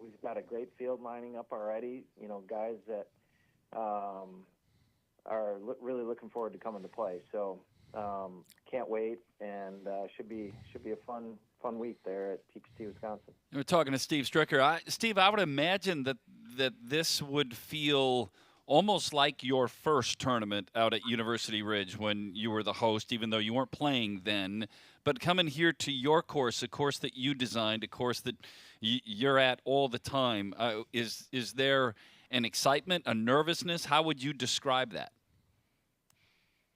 we've got a great field lining up already. Guys that are really looking forward to coming to play. So can't wait, and should be a fun week there at TPC Wisconsin. We're talking to Steve Stricker. Steve, I would imagine that this would feel almost like your first tournament out at University Ridge when you were the host, even though you weren't playing then. But coming here to your course, a course that you designed, a course that you're at all the time, is there an excitement, a nervousness? How would you describe that?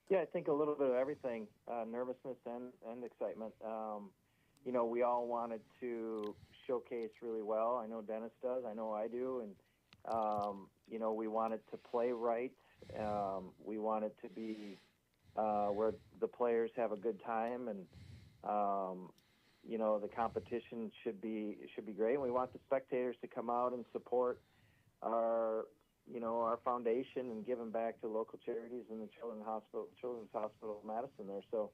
Yeah, I think a little bit of everything, nervousness and excitement. We all wanted to showcase really well. I know Dennis does. I know I do. And, we wanted to play right. We wanted to be where the players have a good time. And, the competition should be great. And we want the spectators to come out and support our foundation and giving back to local charities and the Children's Hospital of Madison there. So,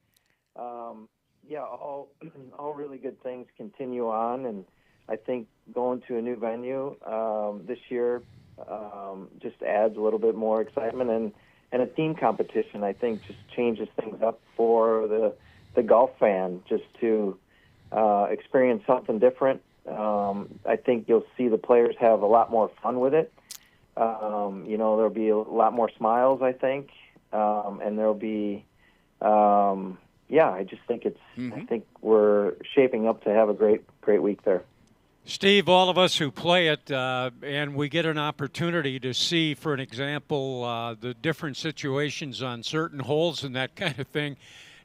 all really good things continue on, and I think going to a new venue this year just adds a little bit more excitement, and a team competition, I think, just changes things up for the golf fan just to experience something different. I think you'll see the players have a lot more fun with it. There'll be a lot more smiles, I think, and there'll be, I just think I think we're shaping up to have a great week there. Steve, all of us who play it, and we get an opportunity to see, for an example, the different situations on certain holes and that kind of thing,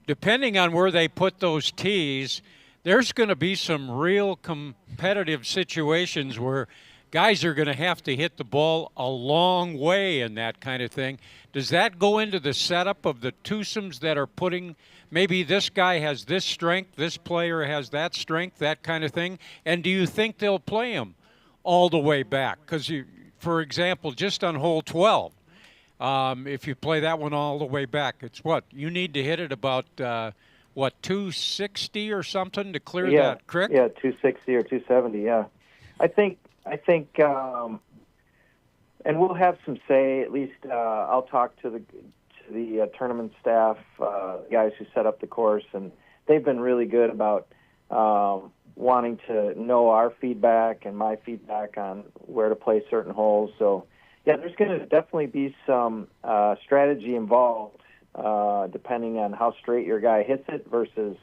depending on where they put those tees, there's going to be some real competitive situations where guys are going to have to hit the ball a long way and that kind of thing. Does that go into the setup of the twosomes that are putting, maybe this guy has this strength, this player has that strength, that kind of thing? And do you think they'll play him all the way back? Because, for example, just on hole 12, if you play that one all the way back, it's what? You need to hit it about, 260 or something to clear that creek? Yeah, 260 or 270, yeah. I think, and we'll have some say. At least I'll talk to the tournament staff, guys who set up the course, and they've been really good about wanting to know our feedback and my feedback on where to play certain holes. So, yeah, there's going to definitely be some strategy involved, depending on how straight your guy hits it versus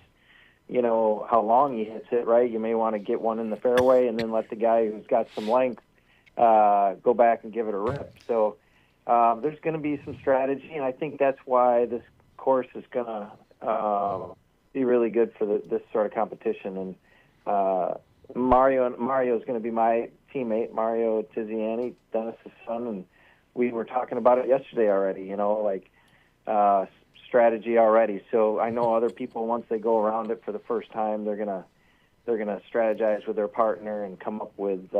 how long he hits it, right? You may want to get one in the fairway and then let the guy who's got some length go back and give it a rip. So there's going to be some strategy, and I think that's why this course is going to be really good for this sort of competition. And Mario is going to be my teammate, Mario Tiziani, Dennis' son, and we were talking about it yesterday already, strategy already. So I know other people, once they go around it for the first time, they're gonna strategize with their partner and come up with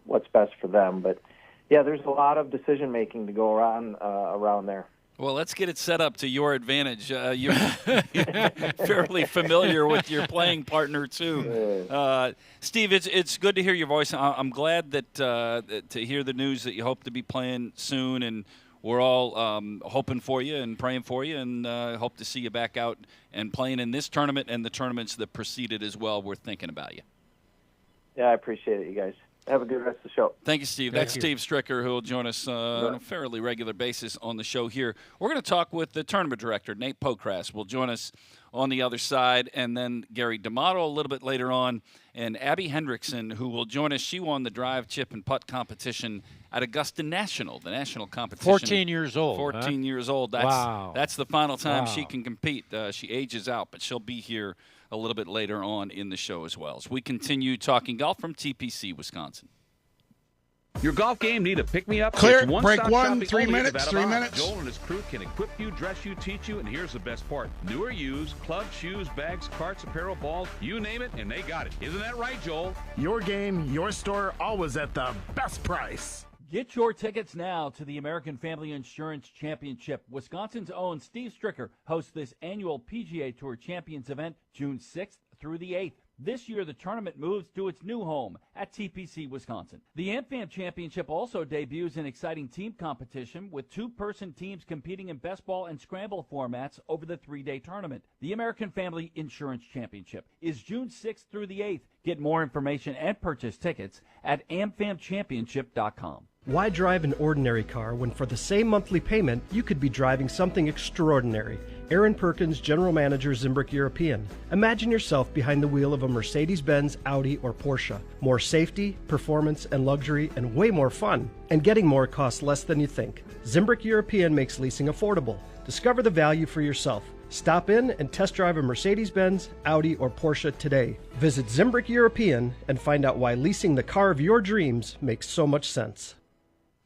what's best for them. But yeah, there's a lot of decision making to go around there. Well, let's get it set up to your advantage. You're fairly familiar with your playing partner too, Steve. It's good to hear your voice. I'm glad that to hear the news that you hope to be playing soon, and we're all hoping for you and praying for you, and hope to see you back out and playing in this tournament and the tournaments that preceded as well. We're thinking about you. Yeah, I appreciate it, you guys. Have a good rest of the show. Thank you, Steve. That's Steve Stricker, who will join us on a fairly regular basis on the show here. We're going to talk with the tournament director, Nate Pokras, will join us on the other side, and then Gary D'Amato a little bit later on, and Abby Hendrickson, who will join us. She won the drive, chip, and putt competition at Augusta National, the national competition. 14 years old. 14 years old. That's the final time she can compete. She ages out, but she'll be here a little bit later on in the show as well. As we continue talking golf from TPC, Wisconsin. Your golf game need a pick-me-up? Clear. Break one. 3 minutes. 3 minutes. Joel and his crew can equip you, dress you, teach you, and here's the best part. New or used, clubs, shoes, bags, carts, apparel, balls, you name it, and they got it. Isn't that right, Joel? Your game, your store, always at the best price. Get your tickets now to the American Family Insurance Championship. Wisconsin's own Steve Stricker hosts this annual PGA Tour Champions event June 6th through the 8th. This year, the tournament moves to its new home at TPC, Wisconsin. The AmFam Championship also debuts an exciting team competition with two-person teams competing in best ball and scramble formats over the 3-day tournament. The American Family Insurance Championship is June 6th through the 8th. Get more information and purchase tickets at amfamchampionship.com. Why drive an ordinary car when for the same monthly payment you could be driving something extraordinary? Aaron Perkins, General Manager, Zimbrick European. Imagine yourself behind the wheel of a Mercedes-Benz, Audi, or Porsche. More safety, performance, and luxury, and way more fun. And getting more costs less than you think. Zimbrick European makes leasing affordable. Discover the value for yourself. Stop in and test drive a Mercedes-Benz, Audi, or Porsche today. Visit Zimbrick European and find out why leasing the car of your dreams makes so much sense.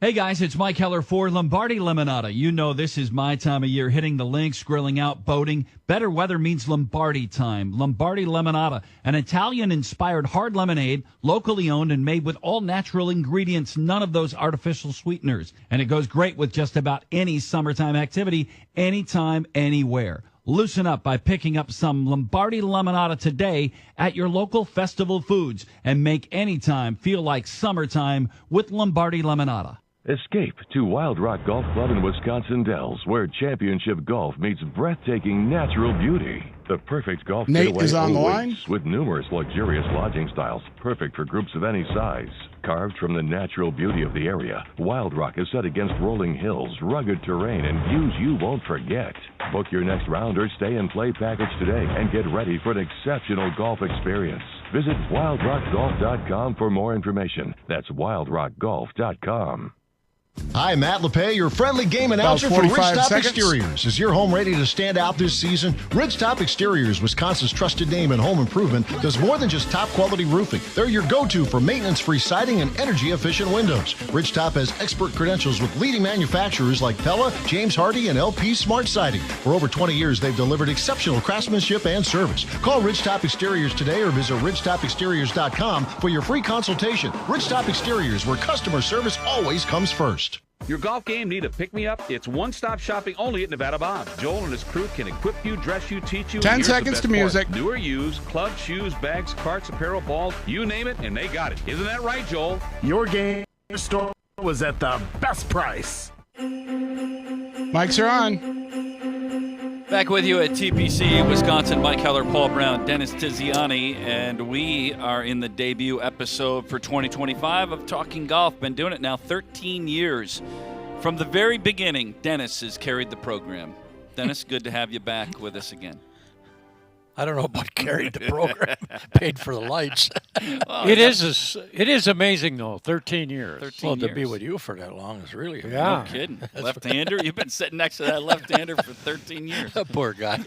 Hey guys, it's Mike Heller for Lombardi Limonata. You know this is my time of year, hitting the links, grilling out, boating. Better weather means Lombardi time. Lombardi Limonata, an Italian-inspired hard lemonade, locally owned and made with all natural ingredients, none of those artificial sweeteners. And it goes great with just about any summertime activity, anytime, anywhere. Loosen up by picking up some Lombardi Limonata today at your local Festival Foods and make any time feel like summertime with Lombardi Limonata. Escape to Wild Rock Golf Club in Wisconsin Dells, where championship golf meets breathtaking natural beauty. The perfect golf getaway is on the line awaits, with numerous luxurious lodging styles, perfect for groups of any size. Carved from the natural beauty of the area, Wild Rock is set against rolling hills, rugged terrain, and views you won't forget. Book your next round or stay and play package today and get ready for an exceptional golf experience. Visit wildrockgolf.com for more information. That's wildrockgolf.com. Hi, Matt LePay, your friendly game announcer for Ridgetop Exteriors. Is your home ready to stand out this season? Ridgetop Exteriors, Wisconsin's trusted name in home improvement, does more than just top-quality roofing. They're your go-to for maintenance-free siding and energy-efficient windows. Ridgetop has expert credentials with leading manufacturers like Pella, James Hardie, and LP Smart Siding. For over 20 years, they've delivered exceptional craftsmanship and service. Call Ridgetop Exteriors today or visit ridgetopexteriors.com for your free consultation. Ridgetop Exteriors, where customer service always comes first. Your golf game need a pick-me-up? It's one-stop shopping only at Nevada Bob. Joel and his crew can equip you, dress you, teach you. 10 seconds to music. New or used, clubs, shoes, bags, carts, apparel, balls, you name it, and they got it. Isn't that right, Joel? Your game store was at the best price. Mics are on. Back with you at TPC, Wisconsin. Mike Heller, Paul Brown, Dennis Tiziani, and we are in the debut episode for 2025 of Talking Golf. Been doing it now 13 years. From the very beginning, Dennis has carried the program. Dennis, good to have you back with us again. I don't know about carried the program, paid for the lights. Well, it is amazing, though, 13 years. 13 Well, to years. be with you for that long is really amazing. Yeah. No kidding. Left-hander? You've been sitting next to that left-hander for 13 years. Poor guy.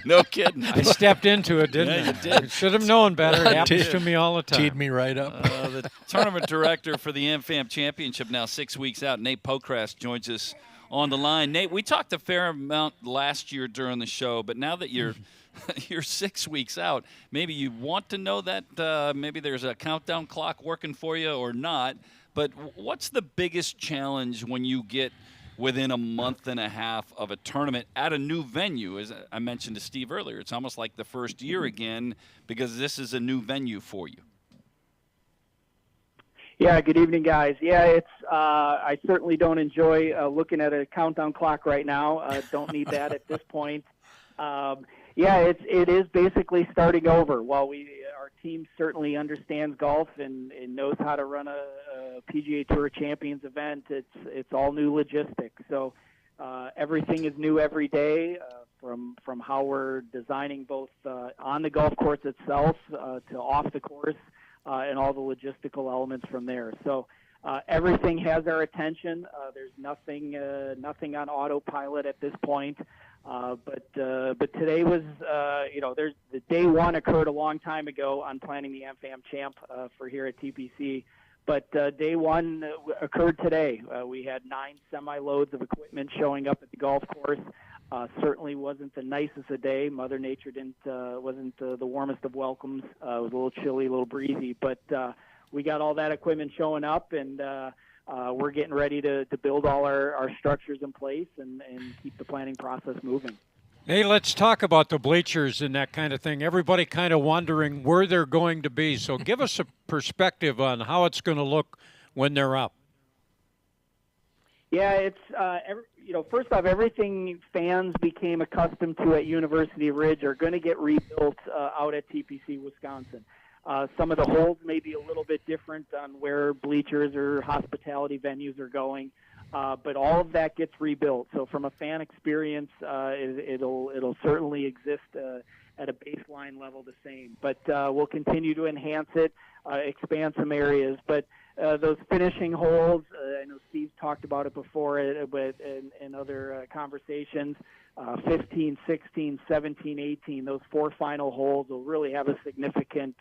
No kidding. I stepped into it, didn't I? Yeah, you did. Should have known better. It happens to me all the time. Teed me right up. The tournament director for the AmFam Championship, now 6 weeks out, Nate Pokrast, joins us on the line. Nate, we talked a fair amount last year during the show, but now that you're 6 weeks out, maybe you want to know that maybe there's a countdown clock working for you or not. But what's the biggest challenge when you get within a month and a half of a tournament at a new venue? As I mentioned to Steve earlier, it's almost like the first year again because this is a new venue for you. Yeah, good evening, guys. Yeah, it's I certainly don't enjoy looking at a countdown clock right now. Don't need that at this point. Yeah, it is basically starting over. While our team certainly understands golf and knows how to run a PGA Tour Champions event, it's all new logistics. So everything is new every day, from how we're designing both on the golf course itself to off the course, and all the logistical elements from there. So everything has our attention. There's nothing on autopilot at this point. But today was, there's the day one occurred a long time ago on planning the AmFam Champ for here at TPC. But day one occurred today. We had 9 semi-loads of equipment showing up at the golf course. Certainly wasn't the nicest of day. Mother Nature wasn't the warmest of welcomes. It was a little chilly, a little breezy. But we got all that equipment showing up, and we're getting ready to build all our structures in place and keep the planning process moving. Hey, let's talk about the bleachers and that kind of thing. Everybody kind of wondering where they're going to be. So give us a perspective on how it's going to look when they're up. Yeah, it's first off, everything fans became accustomed to at University Ridge are going to get rebuilt out at TPC Wisconsin. Some of the holes may be a little bit different on where bleachers or hospitality venues are going, but all of that gets rebuilt. So from a fan experience, it'll certainly exist at a baseline level the same. But we'll continue to enhance it, expand some areas. But those finishing holes, I know Steve talked about it before, but in other conversations, 15, 16, 17, 18, those 4 final holes will really have a significant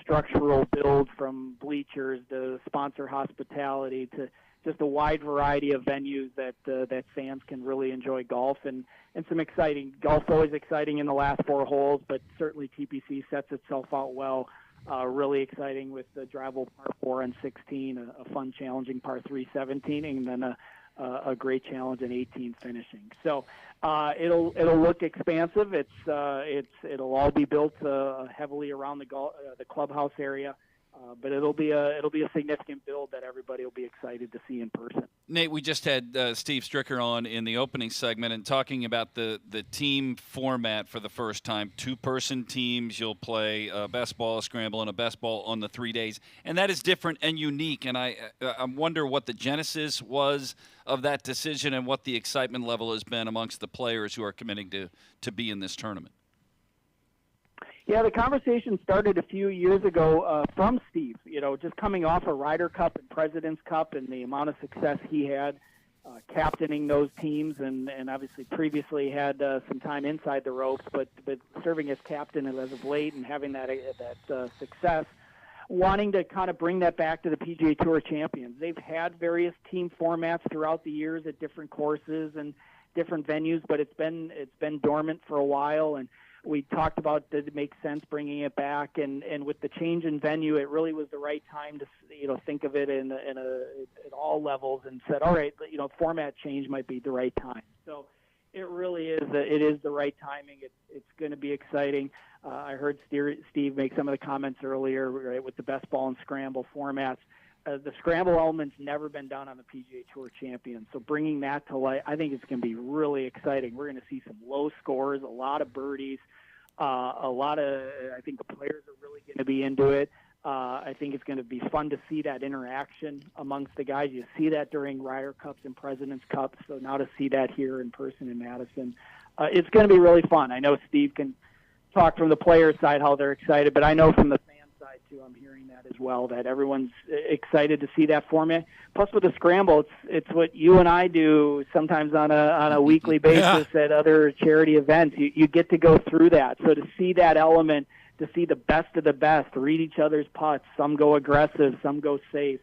structural build, from bleachers to sponsor hospitality to just a wide variety of venues that fans can really enjoy golf, and some exciting. Golf's always exciting in the last 4 holes, but certainly TPC sets itself out well. Really exciting with the drivable par 4 on 16, a fun, challenging par 3 17, and then a great challenge in 18 finishing. So it'll look expansive. It'll all be built heavily around the clubhouse area. But it'll be a significant build that everybody will be excited to see in person. Nate, we just had Steve Stricker on in the opening segment and talking about the team format for the first time. 2-person teams. You'll play a best ball, a scramble, and a best ball on the 3 days, and that is different and unique. And I wonder what the genesis was of that decision and what the excitement level has been amongst the players who are committing to be in this tournament. Yeah, the conversation started a few years ago from Steve, just coming off a Ryder Cup and President's Cup and the amount of success he had captaining those teams, and obviously previously had some time inside the ropes, but serving as captain as of late and having that success, wanting to kind of bring that back to the PGA Tour champions. They've had various team formats throughout the years at different courses and different venues, but it's been dormant for a while, and we talked about, did it make sense bringing it back, and with the change in venue, it really was the right time to think of it at all levels, and said, all right, format change might be the right time. So it really is. It is the right timing. It's going to be exciting. I heard Steve make some of the comments earlier, right, with the best ball and scramble formats. The scramble element's never been done on the PGA Tour champions, so bringing that to light, I think it's going to be really exciting. We're going to see some low scores, a lot of birdies, I think the players are really going to be into it. I think it's going to be fun to see that interaction amongst the guys. You see that during Ryder Cups and President's Cups, so now to see that here in person in Madison, it's going to be really fun. I know Steve can talk from the player side how they're excited, but I know from the fan side too, I'm hearing that as well, that everyone's excited to see that format. Plus with the scramble, it's what you and I do sometimes on a weekly basis at other charity events. You get to go through that. So to see that element, to see the best of the best, read each other's putts, some go aggressive, some go safe,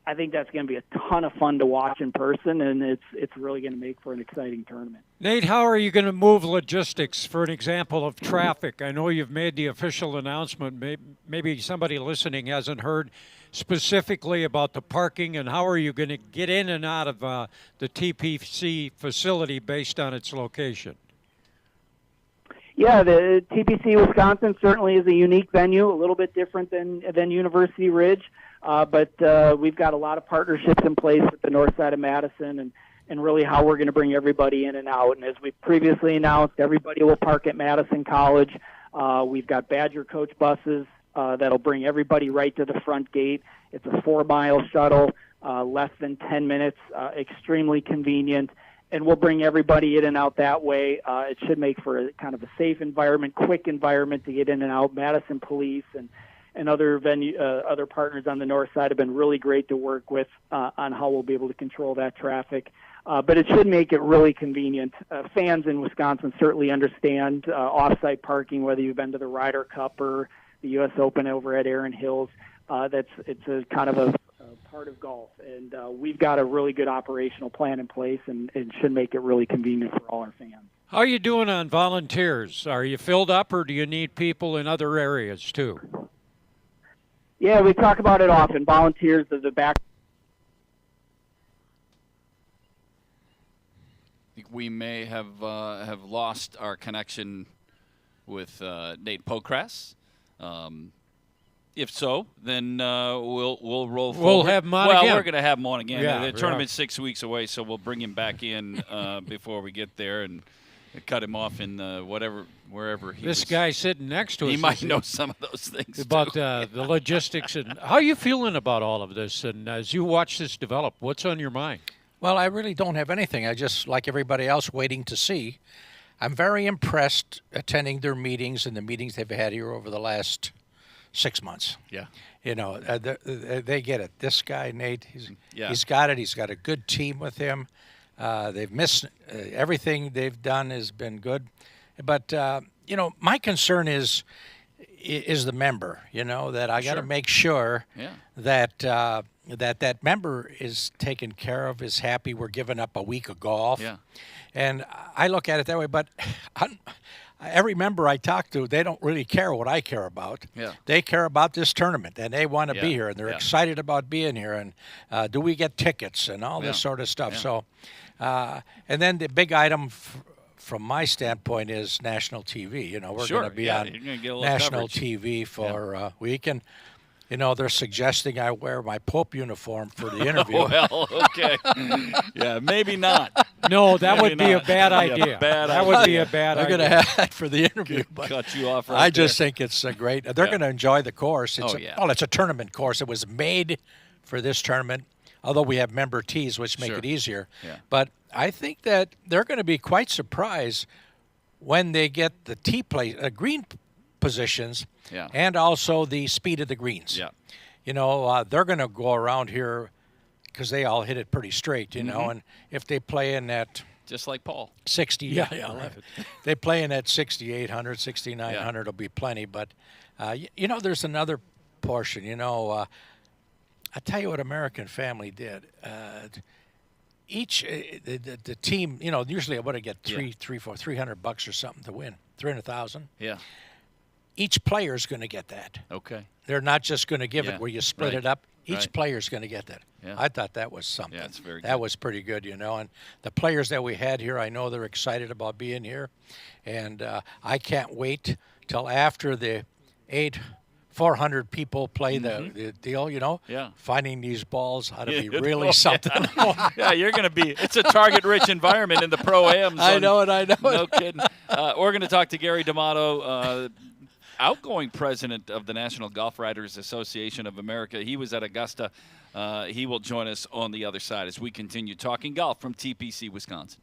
I think that's going to be a ton of fun to watch in person, and it's really going to make for an exciting tournament. Nate, how are you going to move logistics, for an example of traffic? I know you've made the official announcement. Maybe somebody listening hasn't heard specifically about the parking, and how are you going to get in and out of the TPC facility based on its location? Yeah, the TPC Wisconsin certainly is a unique venue, a little bit different than University Ridge. But we've got a lot of partnerships in place with the north side of Madison and really how we're going to bring everybody in and out. And as we've previously announced, everybody will park at Madison College. We've got Badger coach buses that'll bring everybody right to the front gate. It's a 4-mile shuttle, less than 10 minutes, extremely convenient. And we'll bring everybody in and out that way. It should make for a kind of a safe environment, quick environment to get in and out. Madison Police and other other partners on the north side have been really great to work with on how we'll be able to control that traffic. But it should make it really convenient. Fans in Wisconsin certainly understand off-site parking, whether you've been to the Ryder Cup or the U.S. Open over at Erin Hills. It's a kind of a part of golf, and we've got a really good operational plan in place, and it should make it really convenient for all our fans. How are you doing on volunteers? Are you filled up, or do you need people in other areas too? Yeah, we talk about it often. Volunteers are the back. we may have lost our connection with Nate Pokrass. If so, then we'll roll forward. We'll have him on again. Well, we're going to have him on again. Yeah, the tournament's 6 weeks away, so we'll bring him back in before we get there and cut him off in wherever he This guy sitting next to us. He might know some of those things about too. the logistics. And how are you feeling about all of this? And as you watch this develop, what's on your mind? Well, I really don't have anything. I just, like everybody else, waiting to see. I'm very impressed attending their meetings and the meetings they've had here over the last 6 months. Yeah. You know, they get it. This guy, Nate, Yeah. he's got it. He's got a good team with him. They've missed everything they've done has been good. But, you know, my concern is the member, you know, that I got to make sure that that member is taken care of, is happy. We're giving up a week of golf. Yeah. And I look at it that way, but every member I talk to, they don't really care what I care about. Yeah. They care about this tournament, and they want to be here, and they're Yeah. excited about being here. And do we get tickets and all this sort of stuff? Yeah. So, and then the big item from my standpoint is national TV. You know, we're going to be on you're gonna get a little national coverage. TV for a week, and you know they're suggesting I wear my Pope uniform for the interview. Well, okay. Yeah, maybe not. No, that would be a not. bad That'd be a idea. bad That idea. would be a bad They're idea. going to have that for the interview. But Cut you off right I just there. think it's a great. They're going to enjoy the course. It's Oh, it's a tournament course. It was made for this tournament, although we have member tees, which make it easier. Yeah. But I think that they're going to be quite surprised when they get the tee green positions Yeah. and also the speed of the greens. Yeah. You know, they're going to go around here because they all hit it pretty straight, you know, and if they play in that Just like Paul. 60, they play in at 6,800, 6,900, it'll be plenty. But, you know, there's another portion, you know. I'll tell you what American Family did. The team, you know, usually I would have get $300 or something to win, 300,000. Yeah. Each player is going to get that. Okay. They're not just going to give Yeah, it where you split right, it up. Each right. player is going to get that. Yeah. I thought that was something. Yeah, it's very That good. was pretty good, you know. And the players that we had here, I know they're excited about being here. And I can't wait till after the 400 people play the deal, you know. Yeah. Finding these balls ought to be Yeah. really something. Yeah, you're going to be – it's a target-rich environment in the Pro-Am zone. I know it. No kidding. We're going to talk to Gary D'Amato, outgoing president of the National Golf Writers Association of America. He was at Augusta. He will join us on the other side as we continue talking golf from TPC, Wisconsin.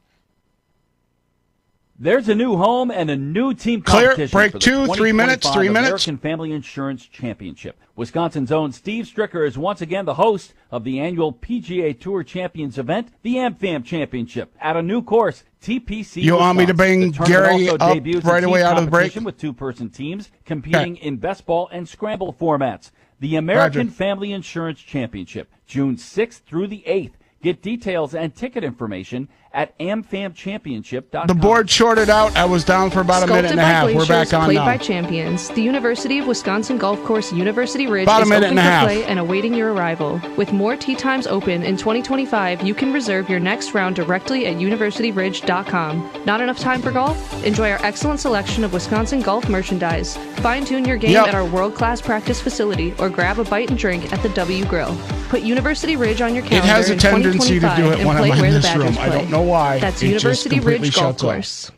There's a new home and a new team Clear. competition Break for the 2, 3 minutes, 2025 3 minutes. American Family Insurance Championship. Wisconsin's own Steve Stricker is once again the host of the annual PGA Tour Champions event, the AmFam Championship, at a new course, TPC. You want me to bring The tournament Gary also up debuts right a away team out of the break? competition with two-person teams competing in best ball and scramble formats. The American Roger. Family Insurance Championship, June 6th through the 8th. Get details and ticket information at amfamchampionship.com. The board shorted out. I was down for about a minute and a half. We're back on played now. by champions. The University of Wisconsin Golf Course University Ridge About a is minute open and a for half. play and awaiting your arrival. With more tee times open in 2025, you can reserve your next round directly at universityridge.com. Not enough time for golf? Enjoy our excellent selection of Wisconsin golf merchandise. Fine-tune your game at our world-class practice facility or grab a bite and drink at the W Grill. Put University Ridge on your calendar It has a in tendency to 2025 do it and when play I'm where in the this Badgers room. play. I don't know why. That's It just University completely Ridge Golf shuts off. Course.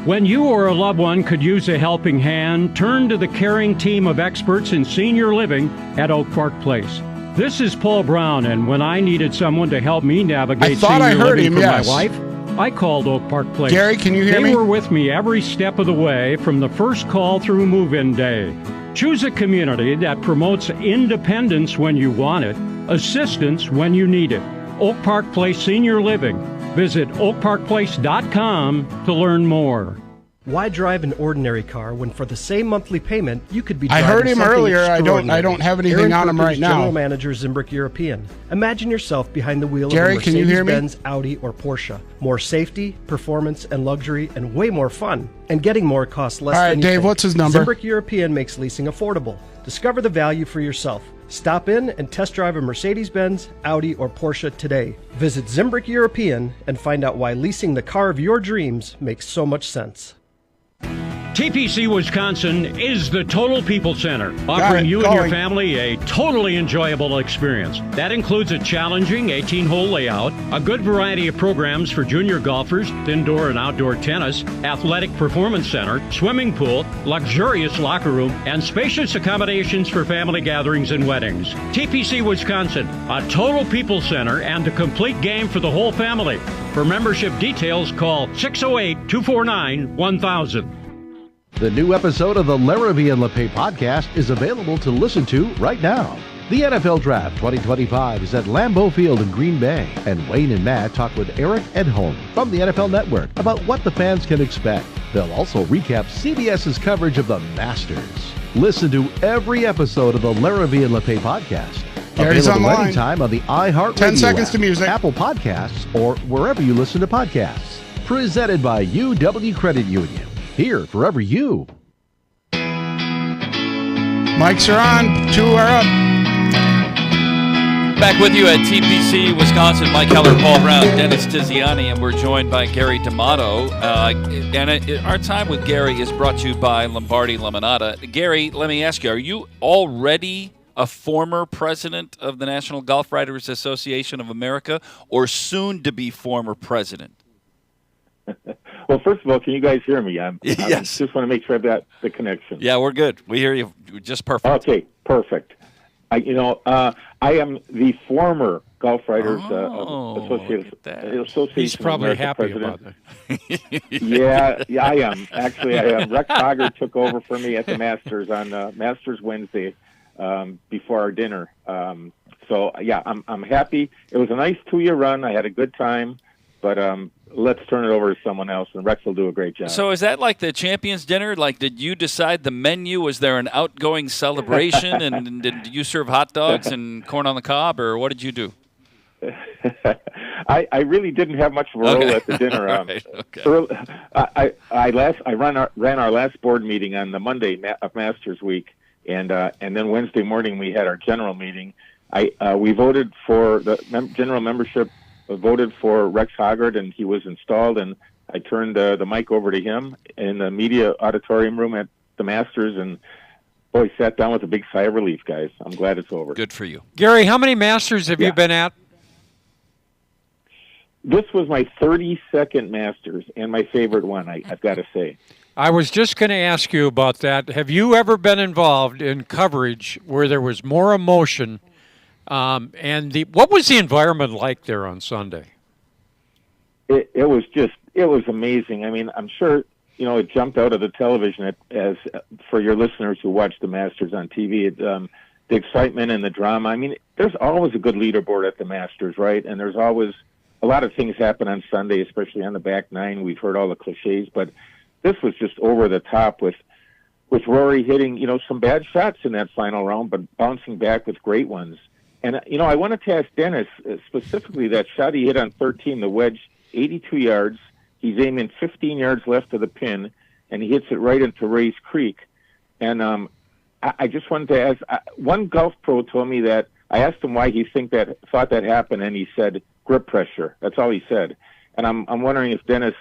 When you or a loved one could use a helping hand, turn to the caring team of experts in senior living at Oak Park Place. This is Paul Braun, and when I needed someone to help me navigate I thought senior I heard living him, for yes. my wife, I called Oak Park Place. Gary, can you hear me? They were with me every step of the way from the first call through move-in day. Choose a community that promotes independence when you want it, assistance when you need it. Oak Park Place Senior Living. Visit oakparkplace.com to learn more. Why drive an ordinary car when for the same monthly payment you could be I driving heard him something earlier. I extraordinary? don't have anything Aaron on him Perkins, right now. General Manager, Zimbrick European. Imagine yourself behind the wheel Gary, of a can you hear me? Mercedes-Benz, Audi, or Porsche. More safety, performance, and luxury, and way more fun. And getting more costs less All right, than you Dave, think. what's his number? Zimbrick European makes leasing affordable. Discover the value for yourself. Stop in and test drive a Mercedes-Benz, Audi, or Porsche today. Visit Zimbrick European and find out why leasing the car of your dreams makes so much sense. TPC Wisconsin is the Total People Center, offering you and your family a totally enjoyable experience. That includes a challenging 18-hole layout, a good variety of programs for junior golfers, indoor and outdoor tennis, athletic performance center, swimming pool, luxurious locker room, and spacious accommodations for family gatherings and weddings. TPC Wisconsin, a Total People Center and a complete game for the whole family. For membership details, call 608-249-1000. The new episode of the Larrabee and LePay podcast is available to listen to right now. The NFL Draft 2025 is at Lambeau Field in Green Bay, and Wayne and Matt talk with Eric Edholm from the NFL Network about what the fans can expect. They'll also recap CBS's coverage of the Masters. Listen to every episode of the Larrabee and LePay podcast. Gary's available online. anytime on the iHeartRadio 10 seconds app, to music. Apple Podcasts, or wherever you listen to podcasts. Presented by UW Credit Union. Here for every you. Mics are on. 2 are up. Back with you at TPC Wisconsin. Mike Heller, Paul Brown, Dennis Tiziani, and we're joined by Gary D'Amato. Our time with Gary is brought to you by Lombardi Limonada. Gary, let me ask you, are you already a former president of the National Golf Writers Association of America, or soon to be former president? Well, first of all, can you guys hear me? Yes. I just want to make sure I've got the connection. Yeah, we're good. We hear you just perfect. Okay, perfect. I am the former Golf Writers Association. He's probably America happy president. about that. Yeah, I am. Actually, I am. Rex Hoggard took over for me at the Masters on Masters Wednesday before our dinner. So, yeah, I'm happy. It was a nice 2-year run. I had a good time, but let's turn it over to someone else, and Rex will do a great job. So is that like the Champions Dinner? Like, did you decide the menu? Was there an outgoing celebration, and did you serve hot dogs and corn on the cob, or what did you do? I really didn't have much of a role at the dinner. Right, okay. I ran our last board meeting on the Monday of Masters Week, and then Wednesday morning we had our general meeting. We voted for the general membership. Voted for Rex Hoggard, and he was installed, and I turned the mic over to him in the media auditorium room at the Masters, and boy, sat down with a big sigh of relief, guys. I'm glad it's over. Good for you. Gary, how many Masters have you been at? This was my 32nd Masters, and my favorite one, I've got to say. I was just going to ask you about that. Have you ever been involved in coverage where there was more emotion? What was the environment like there on Sunday? It was amazing. I mean, I'm sure, it jumped out of the television as for your listeners who watch the Masters on TV, the excitement and the drama. I mean, there's always a good leaderboard at the Masters, right? And there's always a lot of things happen on Sunday, especially on the back nine. We've heard all the cliches, but this was just over the top with Rory hitting, some bad shots in that final round, but bouncing back with great ones. And, I wanted to ask Dennis specifically that shot he hit on 13, the wedge, 82 yards. He's aiming 15 yards left of the pin, and he hits it right into Rays Creek. And I just wanted to ask, one golf pro told me that, I asked him why he thought that happened, and he said grip pressure. That's all he said. And I'm wondering if Dennis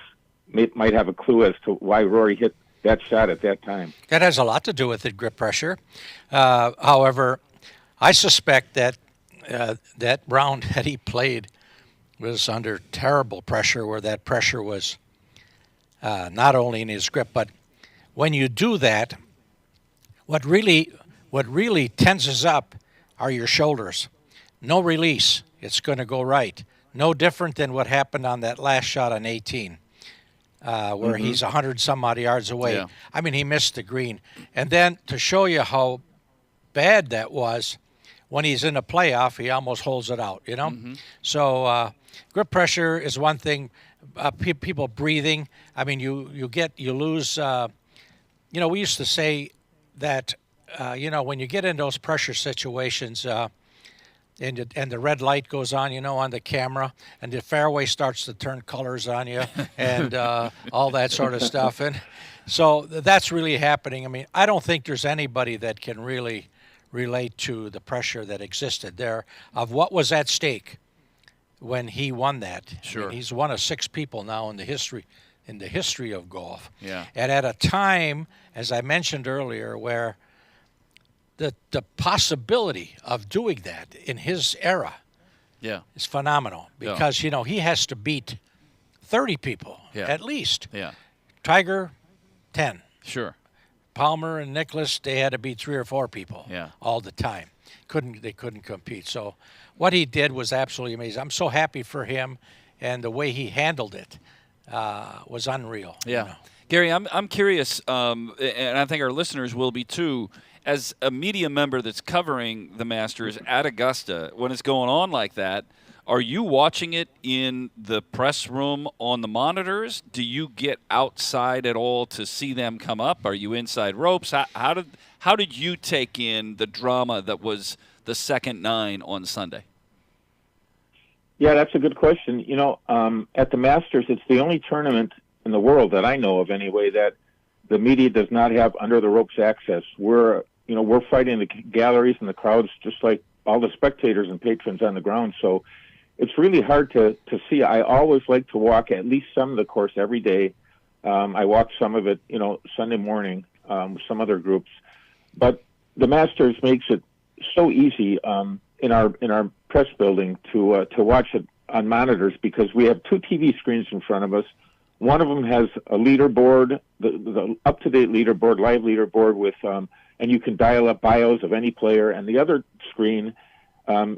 might have a clue as to why Rory hit that shot at that time. That has a lot to do with the grip pressure. However, I suspect that that round that he played was under terrible pressure, where that pressure was not only in his grip, but when you do that, what really tenses up are your shoulders. No release. It's going to go right. No different than what happened on that last shot on 18, where he's 100-some-odd yards away. Yeah. I mean, he missed the green. And then to show you how bad that was, when he's in a playoff, he almost holds it out, So grip pressure is one thing. People breathing. I mean, you lose. We used to say that, when you get in those pressure situations, and the red light goes on, on the camera, and the fairway starts to turn colors on you, and all that sort of stuff. And so that's really happening. I mean, I don't think there's anybody that can really relate to the pressure that existed there of what was at stake when he won that. Sure. I mean, he's one of 6 people now in the history of golf. Yeah. And at a time, as I mentioned earlier, where the possibility of doing that in his era is phenomenal, because he has to beat 30 people at least. Yeah. Tiger, 10. Sure. Palmer and Nicklaus, they had to beat 3 or 4 people all the time. They couldn't compete. So what he did was absolutely amazing. I'm so happy for him, and the way he handled it was unreal. Yeah. Gary, I'm curious, and I think our listeners will be too, as a media member that's covering the Masters at Augusta, when it's going on like that, are you watching it in the press room on the monitors? Do you get outside at all to see them come up? Are you inside ropes? How did you take in the drama that was the second 9 on Sunday? Yeah, that's a good question. At the Masters, it's the only tournament in the world that I know of anyway that the media does not have under the ropes access. We're fighting the galleries and the crowds just like all the spectators and patrons on the ground. So it's really hard to see. I always like to walk at least some of the course every day. I walk some of it, Sunday morning with some other groups. But the Masters makes it so easy in our press building to watch it on monitors, because we have 2 TV screens in front of us. One of them has a leaderboard, the up-to-date leaderboard, live leaderboard with, and you can dial up bios of any player. And the other screen,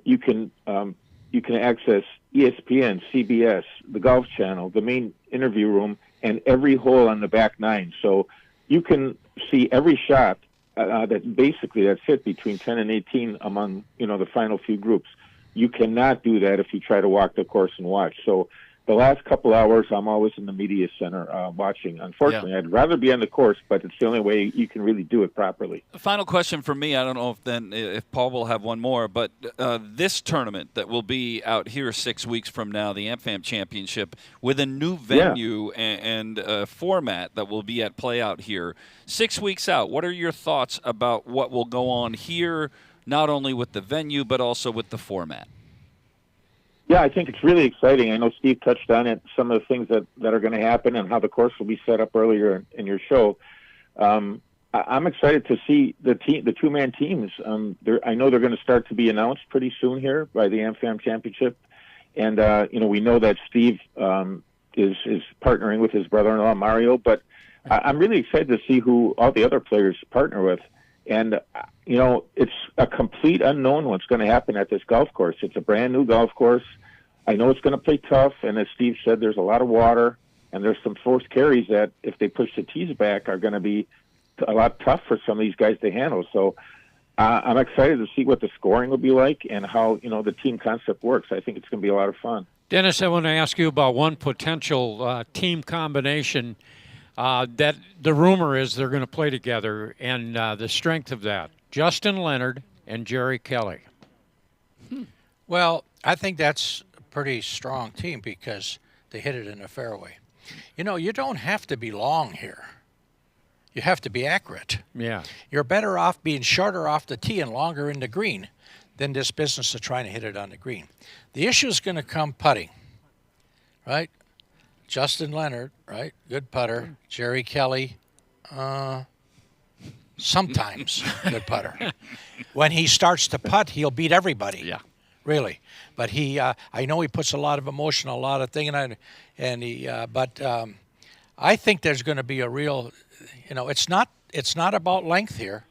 you can access ESPN, CBS, the Golf Channel, the main interview room, and every hole on the back 9. So you can see every shot that's hit between 10 and 18 among the final few groups. You cannot do that if you try to walk the course and watch. So the last couple hours, I'm always in the media center watching. Unfortunately, I'd rather be on the course, but it's the only way you can really do it properly. Final question for me. I don't know if Paul will have one more, but this tournament that will be out here 6 weeks from now, the AmFam Championship, with a new venue and format that will be at play out here 6 weeks out. What are your thoughts about what will go on here, not only with the venue but also with the format? Yeah, I think it's really exciting. I know Steve touched on it, some of the things that are going to happen and how the course will be set up earlier in your show. I'm excited to see the 2-man teams. I know they're going to start to be announced pretty soon here by the AmFam Championship. And, we know that Steve is partnering with his brother-in-law, Mario. But I'm really excited to see who all the other players partner with. And, it's a complete unknown what's going to happen at this golf course. It's a brand-new golf course. I know it's going to play tough, and as Steve said, there's a lot of water, and there's some forced carries that, if they push the tees back, are going to be a lot tough for some of these guys to handle. So I'm excited to see what the scoring will be like and how, the team concept works. I think it's going to be a lot of fun. Dennis, I want to ask you about one potential team combination that the rumor is they're going to play together, and the strength of that. Justin Leonard and Jerry Kelly. Well, I think that's a pretty strong team because they hit it in a fairway. You don't have to be long here. You have to be accurate. Yeah. You're better off being shorter off the tee and longer in the green than this business of trying to hit it on the green. The issue is going to come putting, right? Justin Leonard, right? Good putter. Jerry Kelly, sometimes good putter. When he starts to putt, he'll beat everybody. Yeah. Really. But I know he puts a lot of emotion, a lot of thing in it, but I think there's going to be a real, it's not about length here,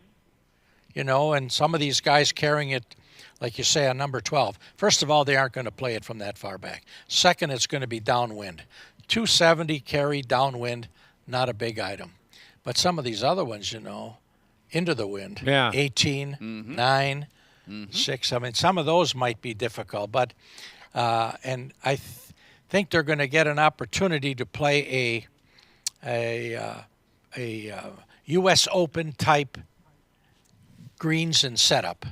and some of these guys carrying it, like you say, on number 12. First of all, they aren't going to play it from that far back. Second, it's going to be downwind. 270 carry downwind, not a big item. But some of these other ones, into the wind. Yeah. 18, 9, 6. I mean, some of those might be difficult. But and I think they're going to get an opportunity to play a U.S. Open type greens and setup.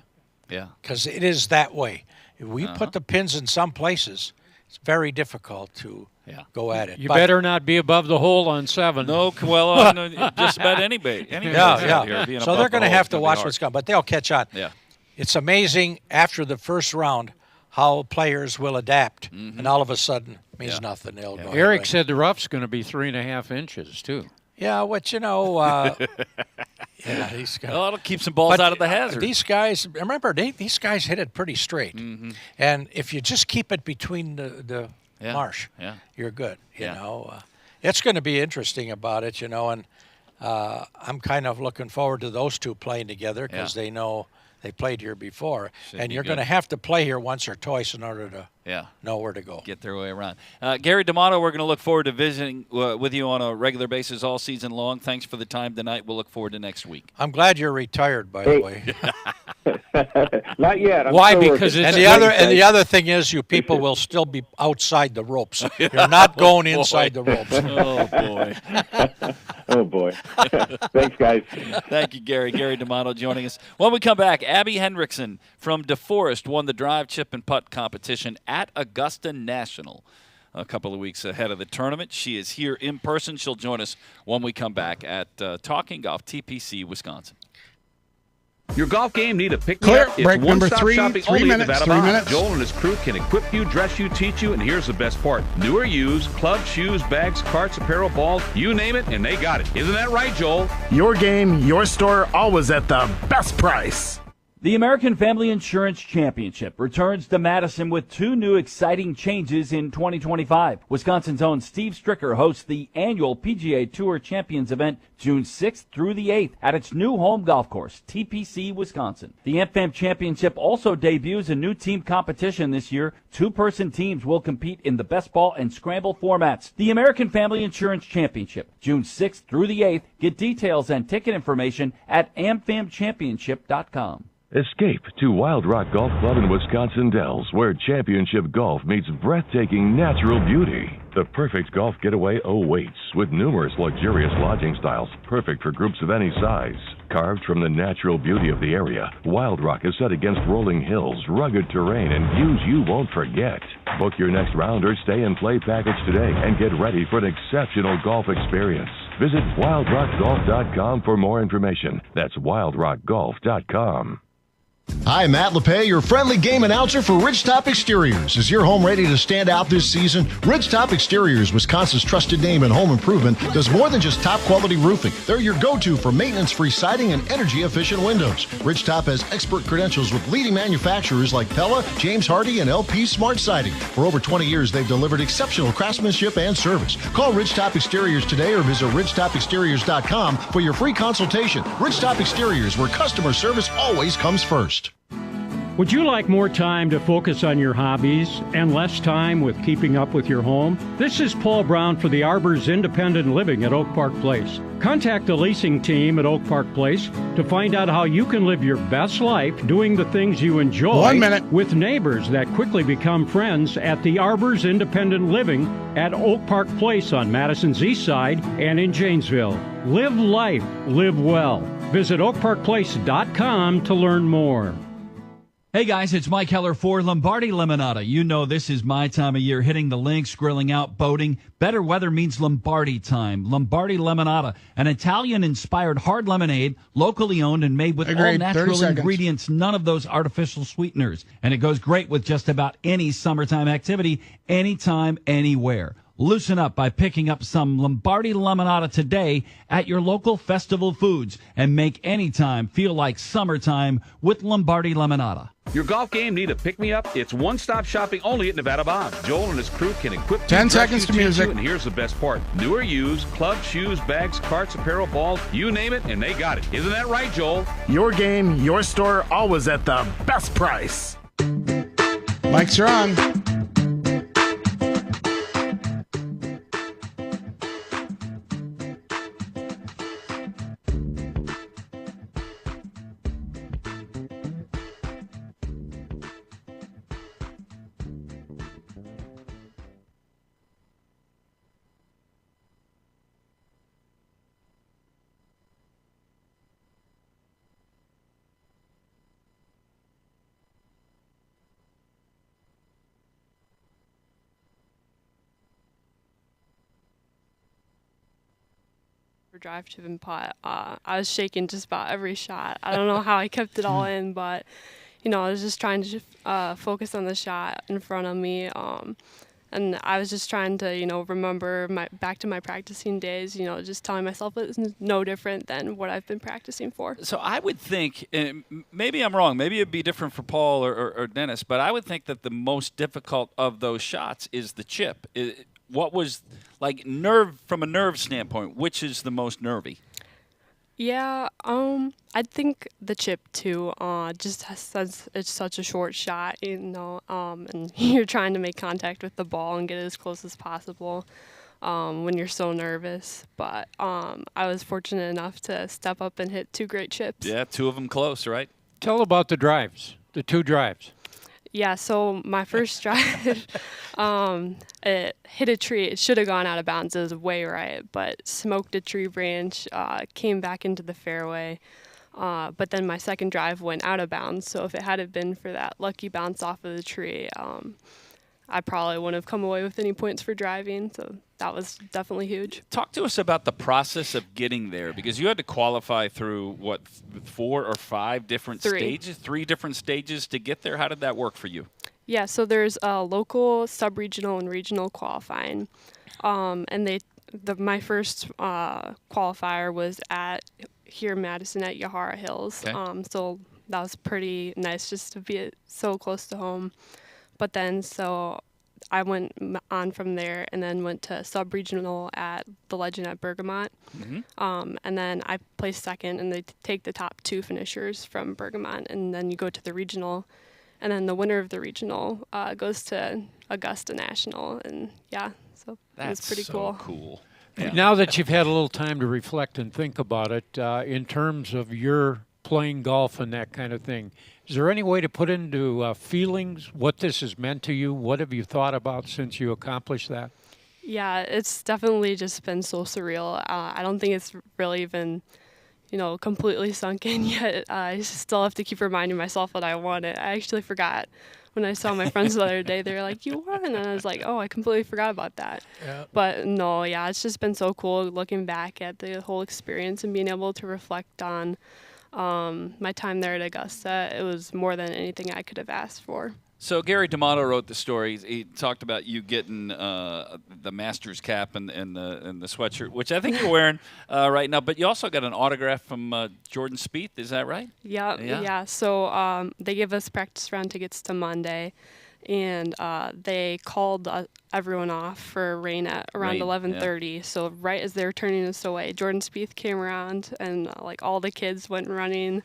Yeah. Because it is that way. If we put the pins in some places, it's very difficult to go at it. You better not be above the hole on 7. No, well, just about anybody. Yeah. So they're going to have to watch what's coming, but they'll catch on. Yeah. it's amazing after the first round how players will adapt, and all of a sudden means nothing. They'll go. Eric said the rough's going to be 3.5 inches too. Yeah, what yeah, he's got. Well, it'll keep some balls out of the hazard. These guys, remember, these guys hit it pretty straight, and if you just keep it between the marsh, you're good. You know, it's going to be interesting about it. You know, and I'm kind of looking forward to those two playing together because they know they played here before, and you're going to have to play here once or twice in order to know where to go. Get their way around. Gary D'Amato, we're going to look forward to visiting with you on a regular basis all season long. Thanks for the time tonight. We'll look forward to next week. I'm glad you're retired, by the way. Not yet. Why? Because the other thing is, you people will still be outside the ropes. You're not going inside the ropes. Oh boy. Oh boy. Thanks, guys. Thank you, Gary. Gary D'Amato joining us. When we come back, Abby Hendrickson from DeForest won the drive, chip, and putt competition at Augusta National a couple of weeks ahead of the tournament. She is here in person. She'll join us when we come back at Talking Golf, TPC, Wisconsin. Your golf game need a pick-me-up? Clear. It's Break number one-stop three. shopping 3 only at minutes. Nevada 3 Bonds. minutes. Joel and his crew can equip you, dress you, teach you, and here's the best part. New or used, clubs, shoes, bags, carts, apparel, balls, you name it, and they got it. Isn't that right, Joel? Your game, your store, always at the best price. The American Family Insurance Championship returns to Madison with 2 new exciting changes in 2025. Wisconsin's own Steve Stricker hosts the annual PGA Tour Champions event June 6th through the 8th at its new home golf course, TPC, Wisconsin. The AmFam Championship also debuts a new team competition this year. 2-person teams will compete in the best ball and scramble formats. The American Family Insurance Championship, June 6th through the 8th. Get details and ticket information at amfamchampionship.com. Escape to Wild Rock Golf Club in Wisconsin Dells, where championship golf meets breathtaking natural beauty. The perfect golf getaway awaits, with numerous luxurious lodging styles perfect for groups of any size. Carved from the natural beauty of the area, Wild Rock is set against rolling hills, rugged terrain, and views you won't forget. Book your next round or stay and play package today and get ready for an exceptional golf experience. Visit wildrockgolf.com for more information. That's wildrockgolf.com. Hi, Matt LePay, your friendly game announcer for Ridgetop Exteriors. Is your home ready to stand out this season? Ridgetop Exteriors, Wisconsin's trusted name in home improvement, does more than just top-quality roofing. They're your go-to for maintenance-free siding and energy-efficient windows. Ridgetop has expert credentials with leading manufacturers like Pella, James Hardie, and LP Smart Siding. For over 20 years, they've delivered exceptional craftsmanship and service. Call Ridgetop Exteriors today or visit ridgetopexteriors.com for your free consultation. Ridgetop Exteriors, where customer service always comes first. Would you like more time to focus on your hobbies and less time with keeping up with your home? This is Paul Braun for the Arbors Independent Living at Oak Park Place. Contact the leasing team at Oak Park Place to find out how you can live your best life doing the things you enjoy 1 minute. with neighbors that quickly become friends at the Arbors Independent Living at Oak Park Place on Madison's East Side and in Janesville. Live life, live well. Visit oakparkplace.com to learn more. Hey guys, it's Mike Heller for Lombardi Limonada. You know this is my time of year, hitting the links, grilling out, boating. Better weather means Lombardi time. Lombardi Limonada, an Italian-inspired hard lemonade, locally owned and made with all natural ingredients, none of those artificial sweeteners. And it goes great with just about any summertime activity, anytime, anywhere. Loosen up by picking up some Lombardi Limonada today at your local Festival Foods and make any time feel like summertime with Lombardi Limonada. Your golf game need a pick-me-up? It's one-stop shopping only at Nevada Bonds. Joel and his crew can equip you, 10 dress seconds you, to teach music. you, and here's the best part. New or used, clubs, shoes, bags, carts, apparel, balls, you name it, and they got it. Isn't that right, Joel? Your game, your store, always at the best price. Mics are on. Drive, chip, and putt. I was shaking just about every shot. I don't know how I kept it all in, but I was just trying to focus on the shot in front of me. And I was just trying to, remember back to my practicing days, just telling myself it's no different than what I've been practicing for. So I would think, maybe I'm wrong, maybe it'd be different for Paul or Dennis, but I would think that the most difficult of those shots is the chip. What was, from a nerve standpoint, which is the most nervy? Yeah, I think the chip too, just since it's such a short shot, and you're trying to make contact with the ball and get it as close as possible when you're so nervous. But I was fortunate enough to step up and hit 2 great chips. Yeah, 2 of them close, right? Tell about the drives, the 2 drives. Yeah, so my first drive, it hit a tree. It should have gone out of bounds. It was way right, but smoked a tree branch, came back into the fairway. But then my second drive went out of bounds. So if it hadn't been for that lucky bounce off of the tree, I probably wouldn't have come away with any points for driving. So that was definitely huge. Talk to us about the process of getting there, because you had to qualify through, 4 or 5 different stages? 3 different stages to get there? How did that work for you? Yeah, so there's local, sub-regional, and regional qualifying. And my first qualifier was here in Madison at Yahara Hills. Okay. So that was pretty nice just to be so close to home. But then, so I went on from there and then went to sub-regional at the Legend at Bergamot. Mm-hmm. And then I placed second, and they take the top 2 finishers from Bergamot, and then you go to the regional. And then the winner of the regional goes to Augusta National. And, so it was pretty cool. That's so cool. Yeah. Now that you've had a little time to reflect and think about it, in terms of your playing golf and that kind of thing, is there any way to put into feelings what this has meant to you? What have you thought about since you accomplished that? Yeah, it's definitely just been so surreal. I don't think it's really even, completely sunk in yet. I still have to keep reminding myself that I won it. I actually forgot. When I saw my friends the other day, they were like, "You won," and I was like, "Oh, I completely forgot about that." Yeah. But no, it's just been so cool looking back at the whole experience and being able to reflect on my time there at Augusta. It was more than anything I could have asked for. So Gary D'Amato wrote the story. He talked about you getting the Masters cap and the sweatshirt, which I think you're wearing right now. But you also got an autograph from Jordan Spieth. Is that right? Yeah. So they give us practice round tickets to Monday, and they called everyone off for rain at around 11:30. Yeah. So right as they were turning us away, Jordan Spieth came around, and all the kids went running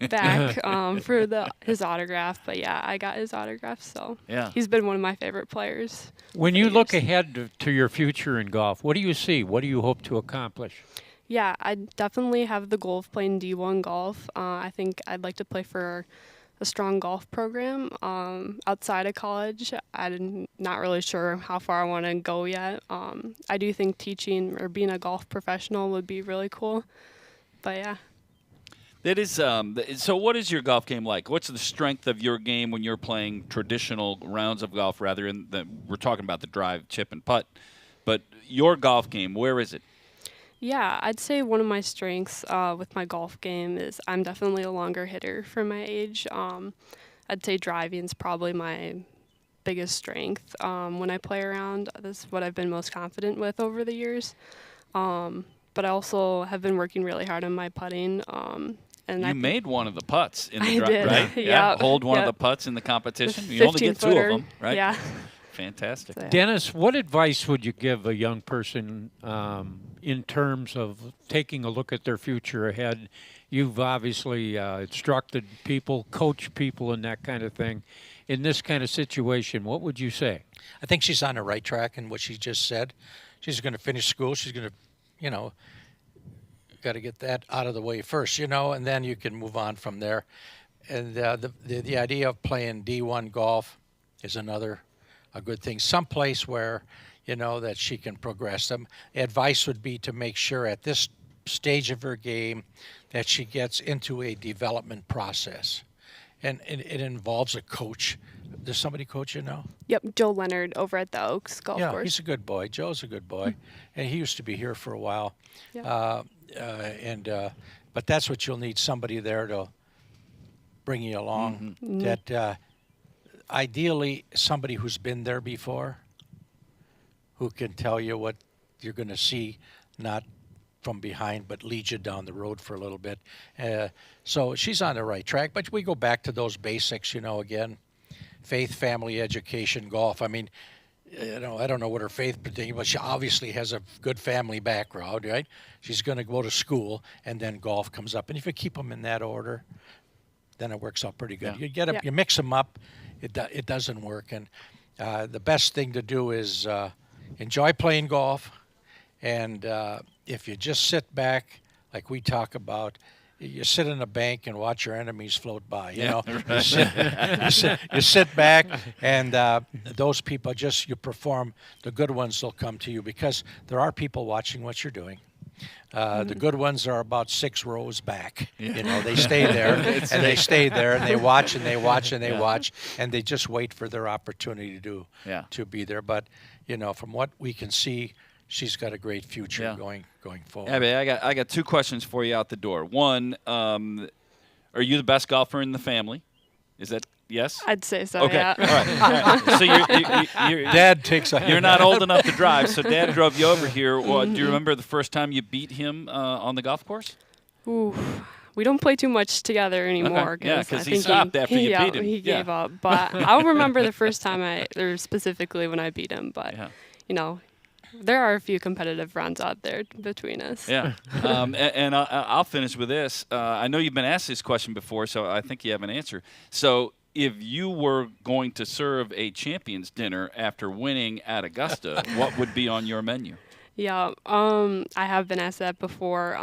back for his autograph. But yeah, I got his autograph. So he's been one of my favorite players. When you look ahead to your future in golf, what do you see? What do you hope to accomplish? Yeah, I definitely have the goal of playing D1 golf. I think I'd like to play for a strong golf program outside of college. I'm not really sure how far I want to go yet. I do think teaching or being a golf professional would be really cool. But yeah. That is. So what is your golf game like? What's the strength of your game when you're playing traditional rounds of golf rather than we're talking about the drive, chip, and putt. But your golf game, where is it? Yeah, I'd say one of my strengths with my golf game is I'm definitely a longer hitter for my age. I'd say driving is probably my biggest strength when I play around. That's what I've been most confident with over the years. But I also have been working really hard on my putting. And you made one of the putts in the drive, right? Yeah. Hold one of the putts in the competition. You only get 2 of them, right? Yeah. Fantastic. So, yeah. Dennis, what advice would you give a young person in terms of taking a look at their future ahead? You've obviously instructed people, coached people, and that kind of thing. In this kind of situation, what would you say? I think she's on the right track in what she just said. She's going to finish school. She's going to, got to get that out of the way first, and then you can move on from there. And the idea of playing D1 golf is a good thing. Someplace where, that she can progress them. Advice would be to make sure at this stage of her game that she gets into a development process. And it involves a coach. Does somebody coach you now? Yep, Joe Leonard over at the Oaks Golf Course. Yeah, he's a good boy. Joe's a good boy. And he used to be here for a while. Yeah. But that's what you'll need, somebody there to bring you along. That ideally somebody who's been there before, who can tell you what you're going to see, not from behind, but lead you down the road for a little bit. So she's on the right track, but we go back to those basics, again, faith, family, education, golf. I mean, I don't know what her faith pertains, but she obviously has a good family background, right? She's going to go to school, and then golf comes up. And if you keep them in that order, then it works out pretty good. Yeah. You mix them up, it doesn't work. And the best thing to do is enjoy playing golf. And if you just sit back, like we talk about, you sit in a bank and watch your enemies float by. You sit back, and those people you perform. The good ones will come to you because there are people watching what you're doing. The good ones are about 6 rows back. They stay there and they stay there and they watch and they watch and they watch and they just wait for their opportunity to be there. But from what we can see, she's got a great future going forward. Abby, I got 2 questions for you out the door. One, are you the best golfer in the family? Is that yes? I'd say so. Okay. Yeah. All right. So you're Dad takes a. You're not old enough to drive, so Dad drove you over here. Well, do you remember the first time you beat him on the golf course? Ooh. We don't play too much together anymore. Okay. Yeah, because he stopped after you beat him. He gave up. But I'll remember the first time or specifically when I beat him. But, there are a few competitive rounds out there between us. Yeah. And I'll finish with this. I know you've been asked this question before, so I think you have an answer. So if you were going to serve a champion's dinner after winning at Augusta, what would be on your menu? Yeah, I have been asked that before.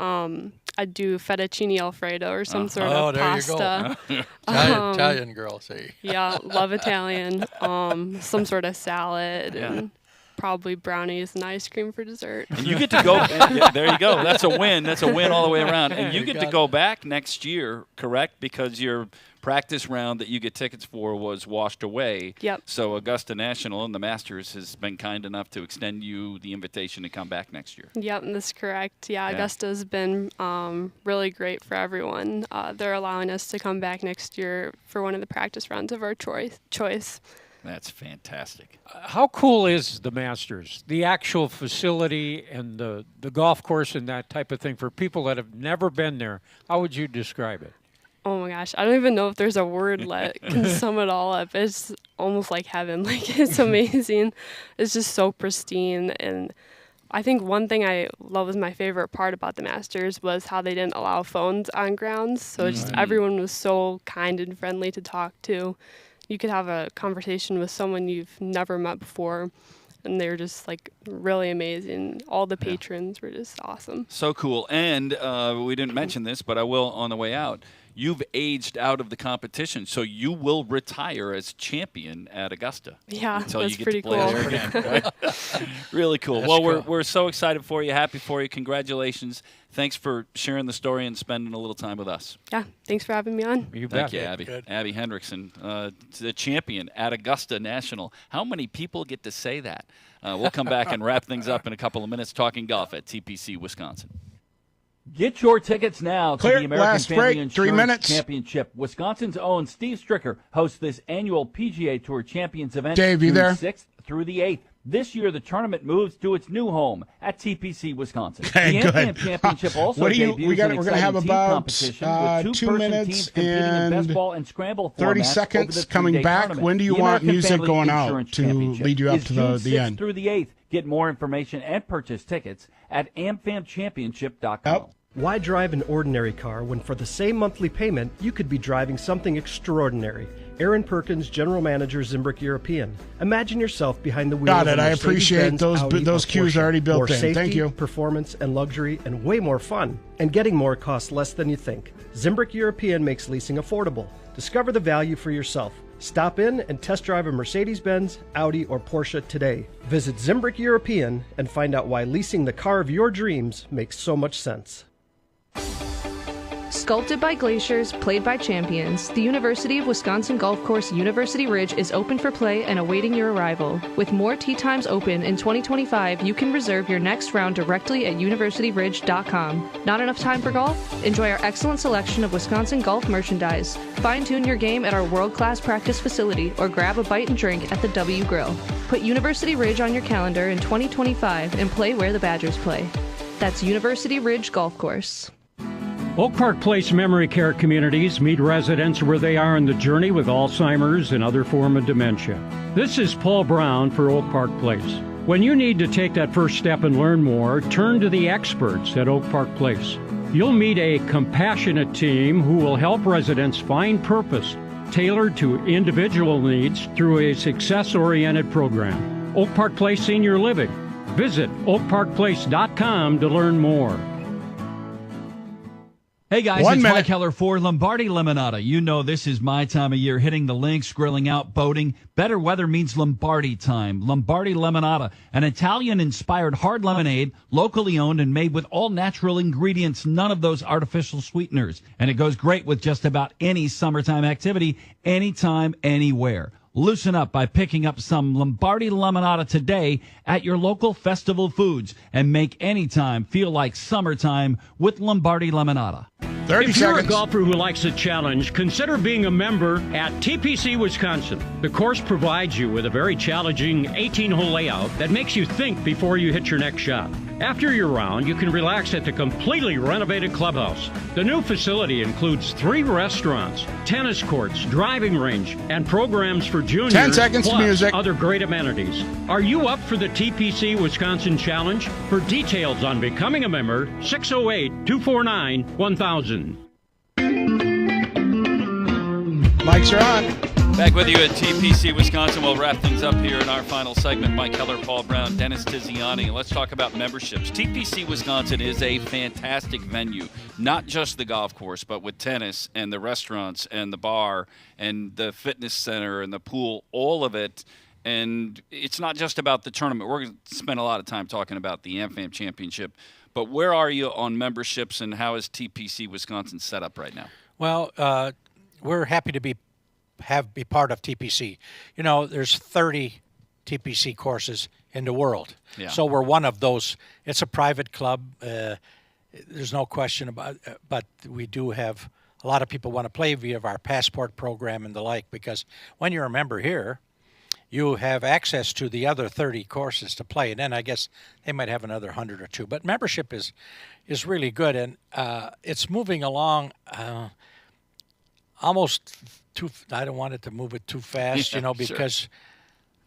I'd do fettuccine alfredo or some sort of pasta. You go. Italian girl, see. Yeah, love Italian. Some sort of salad and probably brownies and ice cream for dessert. And you get to go. There you go. That's a win. That's a win all the way around. And you get to go back next year, correct? Because your practice round that you get tickets for was washed away. Yep. So Augusta National and the Masters has been kind enough to extend you the invitation to come back next year. Yep, that's correct. Yeah, Augusta's been really great for everyone. They're allowing us to come back next year for one of the practice rounds of our choice. That's fantastic. How cool is the Masters? The actual facility and the golf course and that type of thing for people that have never been there. How would you describe it? Oh my gosh, I don't even know if there's a word that can sum it all up. It's almost like heaven. Like, it's amazing. It's just so pristine. And I think one thing I love was my favorite part about the Masters was how they didn't allow phones on grounds. So just everyone was so kind and friendly to talk to. You could have a conversation with someone you've never met before, and they were just, like, really amazing. All the patrons were just awesome. So cool. And we didn't mention this, but I will on the way out. You've aged out of the competition, so you will retire as champion at Augusta. Yeah, until that's you get pretty to play cool. there again. Right? Really cool. That's well, cool. We're so excited for you, happy for you. Congratulations. Thanks for sharing the story and spending a little time with us. Yeah, thanks for having me on. Thank you, Abby. Good. Abby Hendrickson, the champion at Augusta National. How many people get to say that? We'll come back and wrap things up in a couple of minutes talking golf at TPC Wisconsin. Get your tickets now to Clear. the American Last Family break. Insurance 3 minutes. Championship. Wisconsin's own Steve Stricker hosts this annual PGA Tour Champions event. Dave, you June there? 6th through the 8th. This year, the tournament moves to its new home at TPC Wisconsin. Okay, the good. Amfam Championship also What do you? debuts We're an going to have exciting team about competition with 2 two-person minutes teams competing in best ball and scramble 30 formats seconds over the coming 3-day back. tournament. When do you The want American music Family going out Insurance to Championship lead you up is to June the 6th end? through the 8th. Get more information and purchase tickets at amfamchampionship.com. Yep. Why drive an ordinary car when for the same monthly payment, you could be driving something extraordinary? Aaron Perkins, General Manager, Zimbrick European. Imagine yourself behind the wheel Got of it. a I appreciate Mercedes-Benz, Audi, those or cues Porsche. already built more in. Safety, Thank you. Performance and luxury, and way more fun. And getting more costs less than you think. Zimbrick European makes leasing affordable. Discover the value for yourself. Stop in and test drive a Mercedes-Benz, Audi, or Porsche today. Visit Zimbrick European and find out why leasing the car of your dreams makes so much sense. Sculpted by glaciers, played by champions, the University of Wisconsin Golf Course University Ridge is open for play and awaiting your arrival. With more tee times open in 2025, you can reserve your next round directly at universityridge.com. Not enough time for golf? Enjoy our excellent selection of Wisconsin Golf merchandise. Fine-tune your game at our world-class practice facility or grab a bite and drink at the W Grill. Put University Ridge on your calendar in 2025 and play where the Badgers play. That's University Ridge Golf Course. Oak Park Place Memory Care Communities meet residents where they are in the journey with Alzheimer's and other form of dementia. This is Paul Braun for Oak Park Place. When you need to take that first step and learn more, turn to the experts at Oak Park Place. You'll meet a compassionate team who will help residents find purpose, tailored to individual needs through a success-oriented program. Oak Park Place Senior Living. Visit oakparkplace.com to learn more. Hey guys, it's Mike Heller for Lombardi Limonada. You know this is my time of year, hitting the links, grilling out, boating. Better weather means Lombardi time. Lombardi Limonada, an Italian-inspired hard lemonade, locally owned and made with all natural ingredients, none of those artificial sweeteners. And it goes great with just about any summertime activity, anytime, anywhere. Loosen up by picking up some Lombardi Limonada today at your local Festival Foods and make any time feel like summertime with Lombardi Limonada. 30 seconds. You're a golfer who likes a challenge, consider being a member at TPC Wisconsin. The course provides you with a very challenging 18-hole layout that makes you think before you hit your next shot. After your round, you can relax at the completely renovated clubhouse. The new facility includes 3 restaurants, tennis courts, driving range, and programs for juniors. 10 seconds plus music. Other great amenities. Are you up for the TPC Wisconsin Challenge? For details on becoming a member, 608-249-1000. Mics are on. Back with you at TPC Wisconsin. We'll wrap things up here in our final segment. Mike Heller, Paul Braun, Dennis Tiziani. Let's talk about memberships. TPC Wisconsin is a fantastic venue, not just the golf course, but with tennis and the restaurants and the bar and the fitness center and the pool, all of it. And it's not just about the tournament. We're going to spend a lot of time talking about the AmFam Championship. But where are you on memberships, and how is TPC Wisconsin set up right now? Well, we're happy to be part of TPC. You know, there's 30 TPC courses in the world. Yeah. So we're one of those. It's a private club. There's no question about it, but we do have a lot of people want to play via our passport program and the like, because when you're a member here, you have access to the other 30 courses to play. And then I guess they might have another 100 or 2. But membership is really good, and it's moving along almost too. I don't want it to move it too fast, Yeah, because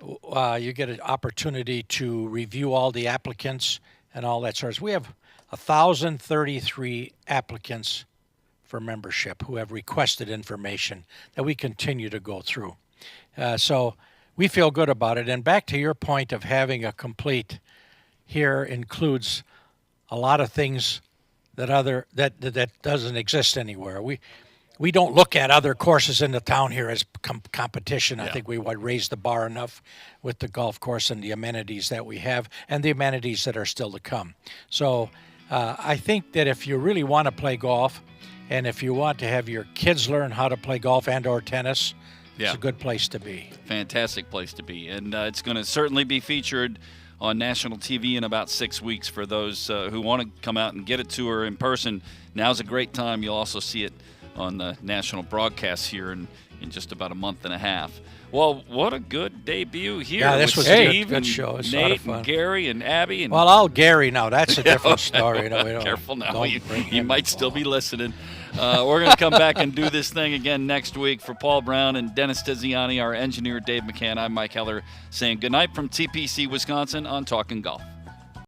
you get an opportunity to review all the applicants and all that sort of stuff. We have 1,033 applicants for membership who have requested information that we continue to go through. So we feel good about it. And back to your point of having a complete here includes a lot of things that doesn't exist anywhere. We don't look at other courses in the town here as competition. Yeah. I think we would raise the bar enough with the golf course and the amenities that we have and the amenities that are still to come. So I think that if you really want to play golf, and if you want to have your kids learn how to play golf and or tennis, it's a good place to be. Fantastic place to be. And it's going to certainly be featured on national TV in about 6 weeks for those who want to come out and get a tour in person. Now's a great time. You'll also see it on the national broadcast here in just about a month and a half. Well, what a good debut here. Yeah, this was Steve a good show. It's Nate a lot of fun. and Gary and Abby. And Well, Gary now. That's a different story. No, we don't, Careful now. don't You might still be listening. We're going to come back and do this thing again next week. For Paul Braun and Dennis Tiziani, our engineer Dave McCann, I'm Mike Heller saying goodnight from TPC Wisconsin on Talking Golf.